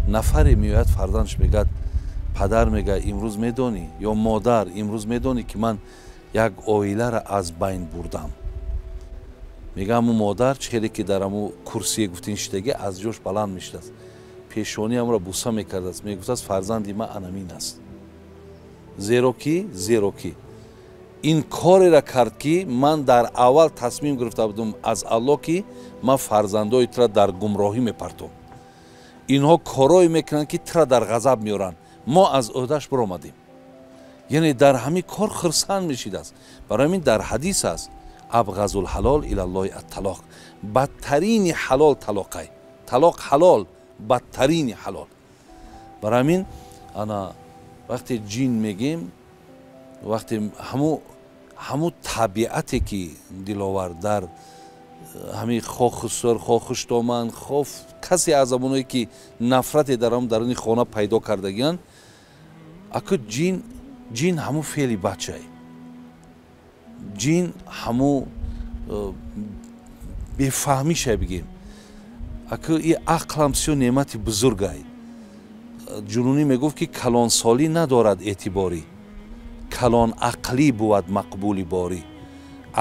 нафаре меояд, фарзандаш мегӯяд, падар мегӯяд, имрӯз медонӣ, ё модар, имрӯз медонӣ ки ман як оиларо аз байн бурдам. мегӯяд ҳамун модар чхеле ки дар ҳамун курсие гуфтин шидагӣ аз ҷош баланд мешудааст, пешониамро буса мекардааст, мегуфтааст фарзанди ман анамин аст. зеро ки ин кореро кард ки ман дар аввал тасмим гирифта будам аз аллоҳ ки ман фарзандои туро дар гумроҳӣ мепартом. инҳо корое мекунанд ки туро дар ғазаб меоранд, мо аз ӯҳдаш биромадем. яъне дар ҳамин кор хирсанд мешидааст. барои ҳамин дар ҳадис аст абғазул ҳалол илаллоҳи атталоқ, бадтарини ҳалол талоқай. талоқ ҳалол, бадтарини ҳалол. барои ҳамин ана вақте ҷин мегем, вақте ҳамун табиате ки диловар дар ҳамин хохусор, хохуштоман, хоф касе аз амоное ки нафрате дар ҳамун даруни хона пайдо кардагиянд, аку ҷин ҳамун феъли бачай. ҷин ҳамун бефаҳмишай бигем. аку и ақлам сиё неъмати бузургай. ҷунунӣ мегуфт ки калонсолӣ надорад эътиборӣ, калон ақлӣ буд мақбули борӣ.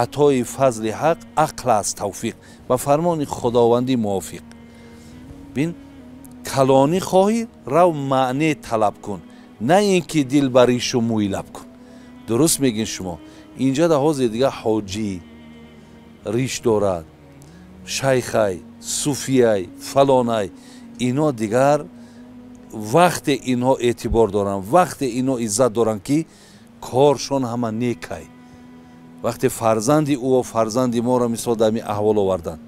атои фазли ҳақ ақл аст тавфиқ, ба фармони худовандӣ мувофиқ. бин کلانی خواهی رو معنی طلب کن، نه اینکه دلبریشو مویلب کن. درست میگین شما. اینجا در حوزه دیگه حاجی ریش دارد، شیخای، صوفیای، فلانای، اینا دیگر وقت اینها اعتبار دارن، وقت اینها عزت دارن که کارشون همه نیکای. وقتی فرزندی او و فرزندی ما را مثال در می احوال آوردن،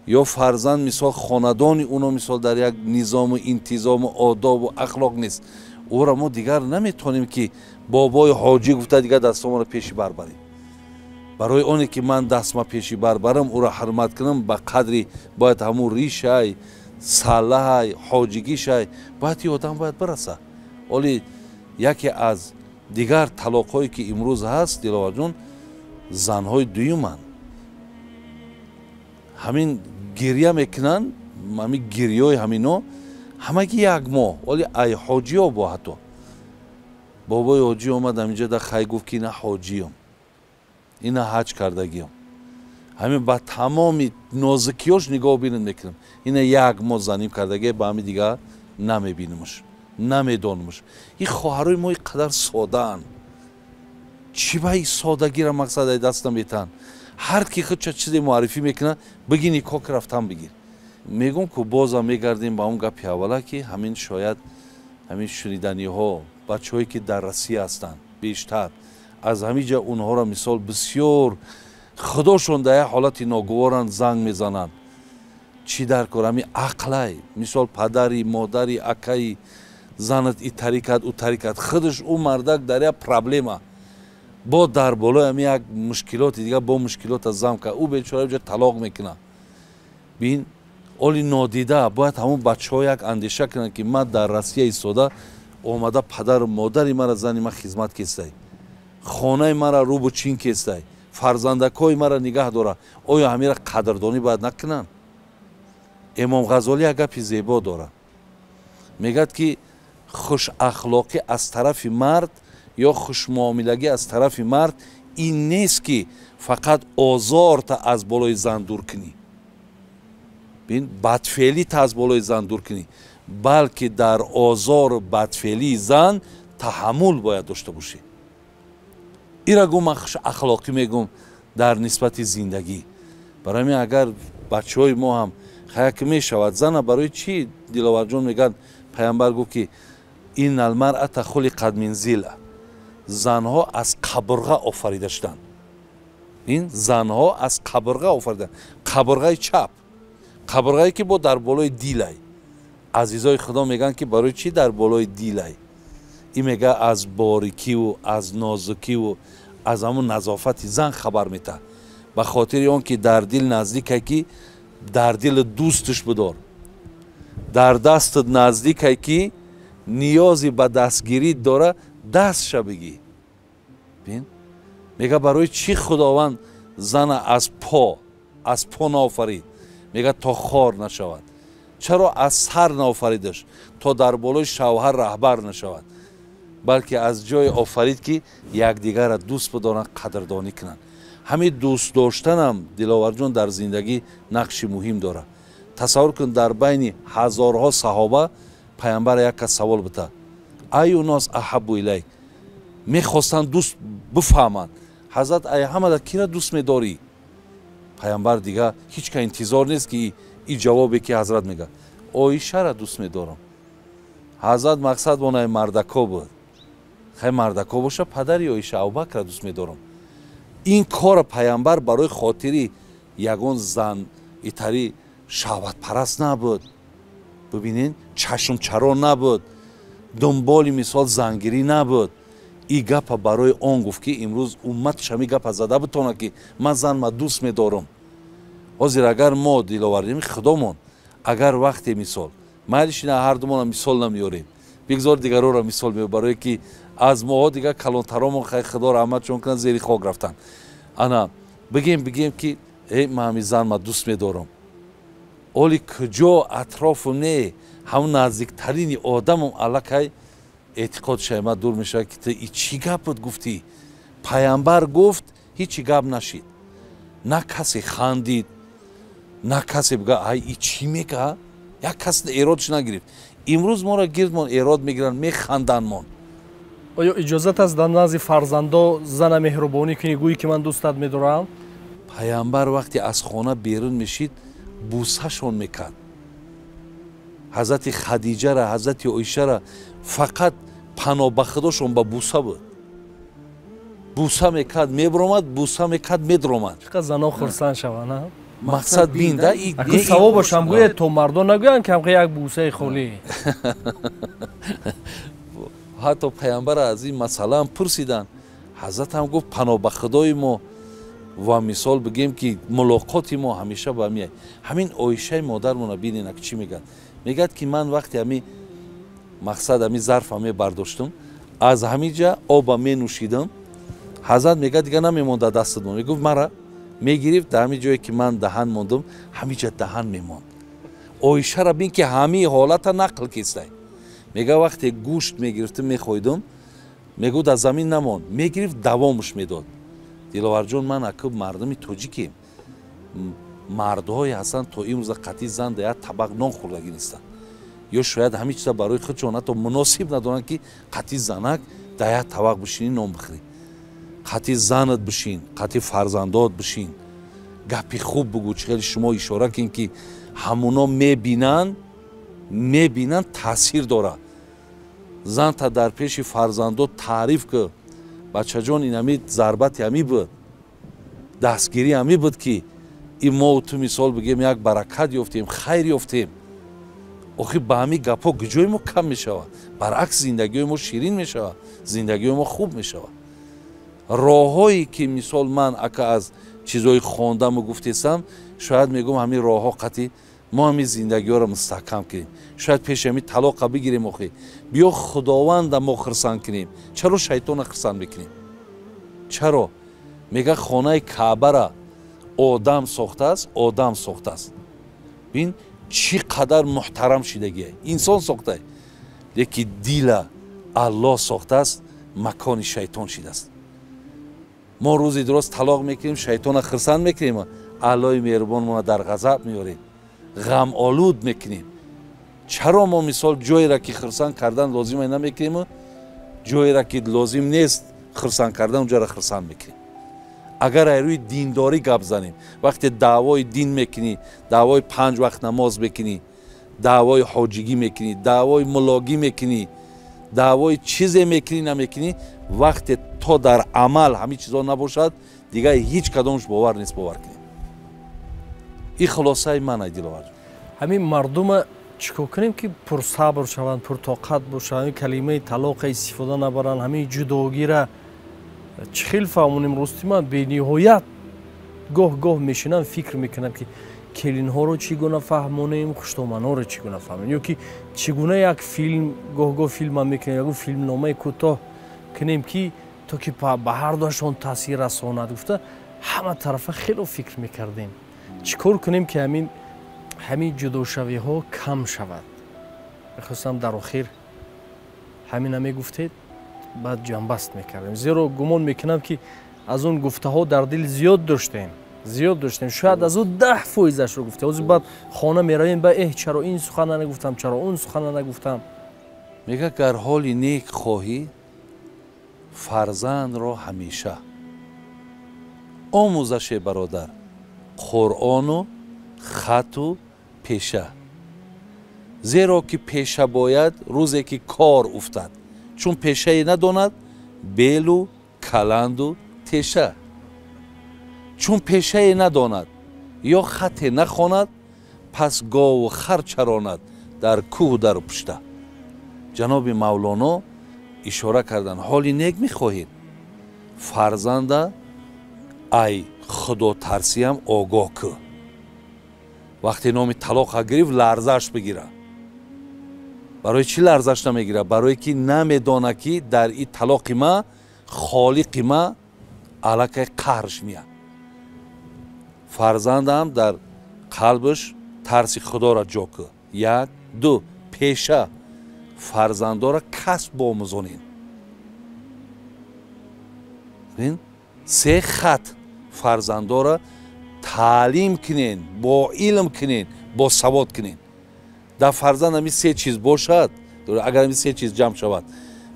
یا فرزند مثال خاندانی اونا مثال در یک نظام و انتظام و آداب و اخلاق نیست، او را ما دیگر نمیتونیم که بابای حاجی گفته دیگر دستم را پیشی بربریم. برای اونی که من دستم پیشی بربرم او را حرمت کنم، به قدری باید همون ریشای، صلاحای، حاجگیشای باید این آدم باید برسه. ولی یکی از دیگر طلاق‌هایی که امروز هست دلاور جون، زنهای دویمن. همین گریه میکنن، همین گریه های همینا همگی یک ماه، ولی ای حاجی ها با حتی بابای حاجی آمد همینجا در خیلی گفت که اینا حاجی هم، اینا حج کردگی هم، همین با تمامی نازکیاش نگاه بینن میکنم، اینا یک ماه زنیم کردگی، با همین دیگه نمیبینمش، نمیدانمش. این خواهرای ما اینقدر ساده هن. چی با این سادگی را مقصد دستم بیتن؟ هر کی خود چه چیزی معرفی میکنه بگی نیکا که رفتم بگیر. میگم که بازم میگردیم با اون گپی اولا که همین شاید همین شنیدنی ها بچه هایی که در روسیه هستن بیشتر از همینجا اونها را مثال بسیار خداشون در حالت ناگوارن زنگ میزنن. چی در کار همین عقلای مثال پدری مادری اکایی زنت ای طریقت او طریقت خودش او مردک در یک پرابلمه با در بالای همی یک مشکلات دیگه با مشکلات از زم که او بیچاره بجا طلاق میکنه. بین اولی نادیده باید همون بچه ها یک اندیشه کنن که من در روسیه ایستاده آمده پدر و مادری مرا زنی من خدمت کسته، خانه مرا رو بو چین کسته، فرزندکای مرا نگه داره، آیا همین را قدردانی باید نکنن؟ امام غزالی یک گپی زیبا داره، میگد که خوش اخلاقی از طرف مرد یا خوش معاملگی از طرف مرد این نیست که فقط آزار تا از بالای زن دور کنی، بین بدفعلی تا از بالای زن دور کنی، بلکه در آزار و بدفعلی زن تحمل باید داشته باشی. این را گم من خوش اخلاقی میگم در نسبت زندگی. برای من اگر بچه های ما هم خیلی میشود زن برای چی دلاور جان میگن پیامبر گفت که این المرأة خلقت من ضلع، زنها از قبرغه آفریده شدند. این زنها از قبرغه آفریده، قبرغه چپ، قبرغه‌ای که با در بالای دیلای. عزیزای خدا میگن که برای چی در بالای دیلای؟ این میگه از باریکی و از نازکی و از همون نظافت زن خبر میده. به خاطر اون که در دل نزدیکه که در دل دوستش بدار، در دست نزدیکه که نیازی به دستگیری داره دستش بگی. بین میگه برای چی خداوند زن از پا نافرید؟ میگه تا خار نشود. چرا از سر نافریدش؟ تا در بالای شوهر رهبر نشود، بلکه از جای آفرید که یکدیگر را دوست بدارن، قدردانی کنن. همین دوست داشتن هم دلاور جان در زندگی نقش مهم داره. تصور کن در بین هزارها صحابه پیامبر یک سوال بده، ای الناس احب الیک، میخواستن دوست بفهمن حضرت ای همه در کی را دوست میداری؟ پیامبر دیگه هیچ که انتظار نیست که این جوابی که حضرت میگه عایشه را دوست میدارم. حضرت مقصد اون مردکا بود، خیلی مردکا باشه پدری عایشه ابوبکر را دوست میدارم. این کار پیامبر برای خاطری یگان زن ایتری شهوت پرست نبود، ببینین چشم چرا نبود، دنبال مثال زنگیری نبود. این گپ برای آن گفت که امروز امتش همی گپ زده بتونه که من زن ما دوست میدارم. حاضر اگر ما دلاوردیم خدامون اگر وقتی مثال مایلش نه هر دومان مثال نمیاریم، بگذار دیگران را مثال میبریم، برای که از ما دیگه کلانترامون خیلی خدا رحمت چون کنن زیر خاک رفتن. انا بگیم که ای من همین زن ما دوست میدارم، ولی کجا اطراف نه همون نزدیکترین آدمم الکی اعتقاد شما دور میشه که تو ای چی گپ بود گفتی؟ پیامبر گفت هیچی گپ نشید، نه کسی خندید، نه کسی بگه ای چی میگه، як кас эродш нагирифт. имрӯз моро гирдмон эрод мегиранд, механданмон. оё иҷозат аст дар назди фарзандо зана меҳрубонӣ кунӣ, гӯӣ ки ман дӯстат медорам? пайғамбар вақте аз хона берун мешид, бусашон мекард. ҳазрати хадиҷара, ҳазрати оишара фақат паноҳбахудошон ба буса буд. буса мекард, мебаромад, буса мекард, медромад. чӣ қадр занон хурсанд шаванд. мақсад бин да акӯ савобашам гӯяд то мардон нагӯянд ки ҳамқа як бусаи холӣ. ҳатто пайғамбар аз ин масъалаам пурсиданд. ҳазратам гуфт паноҳбахудои мо ва мисол бигем ки мулоқоти мо ҳамеша ба ҳамин ҳамин оишаи модармона бинена ки чӣ мегӯяд. мегӯяд ки ман вақте ҳамин мақсад ҳамин зарфа мебардоштам, аз ҳамин ҷа оба менӯшидам, ҳазрат мегӯяд дига намемонда дастат мон. мегуфт мара мегирифт дар ҳамин ҷое ки ман даҳан мондам, ҳамин ҷа даҳан мемонд. оишара бин ки ҳамин ҳолата нақл кистай. мегӯяд вақте гӯшт мегирифтам мехоҳидам, мегӯяд дар замин намонд, мегирифт давомаш медод. диловарҷон, ман акӯ мардуми тоҷикем, мардҳое ҳастанд то имрӯза қатъи зан да як табақ нон хӯрдагӣ нестанд, ё шояд ҳамин чиза барои худшон ҳатто муносиб надонанд ки қатъи занак да як табақ бишинӣ нон бихӯрӣ. қатъи занат бишин, қатъи фарзандот бишин, гапи хуб бугӯ. чӣ хеле шумо ишора кин ки ҳамуно мебинанд таъсир дорад. занта дар пеши фарзандот таъриф кӯ, бачаҷон ин ҳамин зарбати ҳамин буд, дастгирӣ ҳамин буд ки ин мо ту мисол бигем як баракат ёфтем, хайр ёфтем. охир ба ҳамин гапҳо гуҷои мо кам мешавад. баръакс зиндагиҳои мо ширин мешавад, зиндагиҳои мо хуб мешавад. роҳҳое ки мисол ман ака аз чизҳои хондаму гуфтестам, шояд мегӯм ҳамин роҳҳо қатъи мо ҳамин зиндагиҳоро мустаҳкам кунем. шояд пеши ҳамин талоқа бигирем, охи биё худованда мо хирсанд кунем. чаро шайтона хирсанд мекунем? чаро? мега хонаи каъбара одам сохтааст, одам сохтааст. бин чӣ қадар муҳтарам шидагие инсон сохтае, лекин дила аллоҳ сохтааст, макони шайтон шидааст. мо рӯзи дурост талоқ мекунем, шайтона хирсанд мекунем, аллоҳи меҳрубонмона дар ғазаб меорем, ғамолуд мекунем. чаро мо мисол ҷоеро ки хирсанд кардан лозима намекунем, ҷоеро ки лозим нест хирсанд кардан, унҷоро хирсанд мекунем. агар ай рӯи диндорӣ гап занем, вақте даъвои дин мекунӣ, даъвои 5 вақт намоз мекунӣ, даъвои ҳоҷигӣ мекунӣ, даъвои мулогӣ мекунӣ, даъвои чизе мекунӣ намекунӣ, вақте то дар амал ҳамин чизҳо набошад, дигар ҳеҷ кадомаш бовар нест бовар кунем. ин хулосаи ман ай диловарҷон. ҳамин мардума чӣ кор кунем ки пурсабр шаванд, пуртоқат бошанд, ҳамин калимаи талоқа истифода набаранд, ҳамин ҷудогира чӣ хел фаҳмонем? рости ман бениҳоят гоҳ-гоҳ мешинам, фикр мекунам ки келинҳоро чӣ гуна фаҳмонем, хуштоманҳоро чӣ гуна фаҳмонем, ё ки чӣ гуна як филм, гоҳ-гоҳ филмам мекунем, ягон филмномаи кӯтоҳ кунем ки то ки ба ҳардуашон таъсир расонад. гуфта ҳама тарафа хело фикр мекардем. чӣ кор кунем ки ҳамин ҷудошавиҳо кам шавад? мехостам дар охир ҳамина мегуфтед, баъд ҷамбаст мекардем. зеро гумон мекунам ки аз он гуфтаҳо дар дил зиёд доштем. шояд аз ӯ 10%-ашро гуфтем. ҳозир баъд хона меравем, ба чаро ин сухана нагуфтам, чаро он сухана нагуфтам. мега гар ҳоли нек хоҳӣ, фарзандро ҳамеша омӯзаше бародар, қуръону хату пеша. зеро ки пеша бояд рӯзе ки кор уфтад, чун пешае надонад белу каланду теша. чун пешае надонад ё хате нахонад, пас гову хар чаронад дар кӯҳу дару пушта. ҷаноби мавлоно ишора карданд, ҳоли нек мехоҳед, фарзанда ай худотарсиам огоҳ кӯ. вақте номи талоқа гирифт, ларзаш бигира. барои чӣ ларзаш намегира? барое ки намедона ки дар ин талоқи ма холиқи ма аллакай қаҳрш меяд. фарзандам дар қалбаш тарси худоро ҷо кӯ. 1 2 пеша фарзандора касб бомӯзонед. 3 хат фарзандора таълим кунед, бо илм кунед, бо савод кунед. дар фарзанд ҳамин се чиз бошад, агар ҳамин се чиз ҷамъ шавад,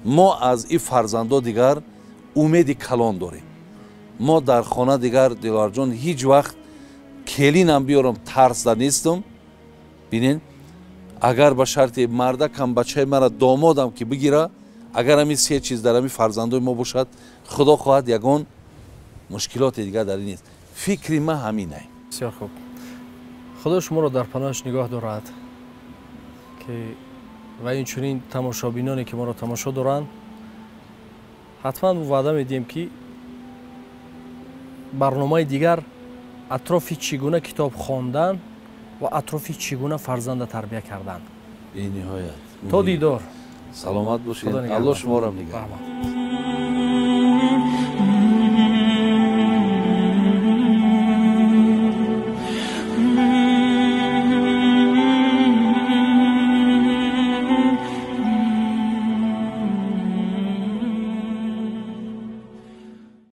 мо аз ин фарзандо дигар умеди калон дорем. мо дар хона дигар Диловарҷон ҳеҷ вақт келинам биёрам тарсда нестам. бинен агар ба шарти мардакам бачаи мара домодам ки бигира, агар ҳамин се чиз дар ҳамин фарзандои мо бошад, худо хоҳад ягон мушкилоти дигар дар ин нест. фикри ман ҳамин аст. бисёр хуб. худо шуморо дар паноҳаш нигоҳ дорад ки ва инчунин тамошобиноне ки моро тамошо доранд, ҳатман ваъда медиҳем ки барномаи дигар атрофи чӣ гуна китоб хондан ва атрофи чӣ гуна фарзанда тарбия кардан. бениҳоят. То дидор. саломат бошед. алло шуморо нигоҳ.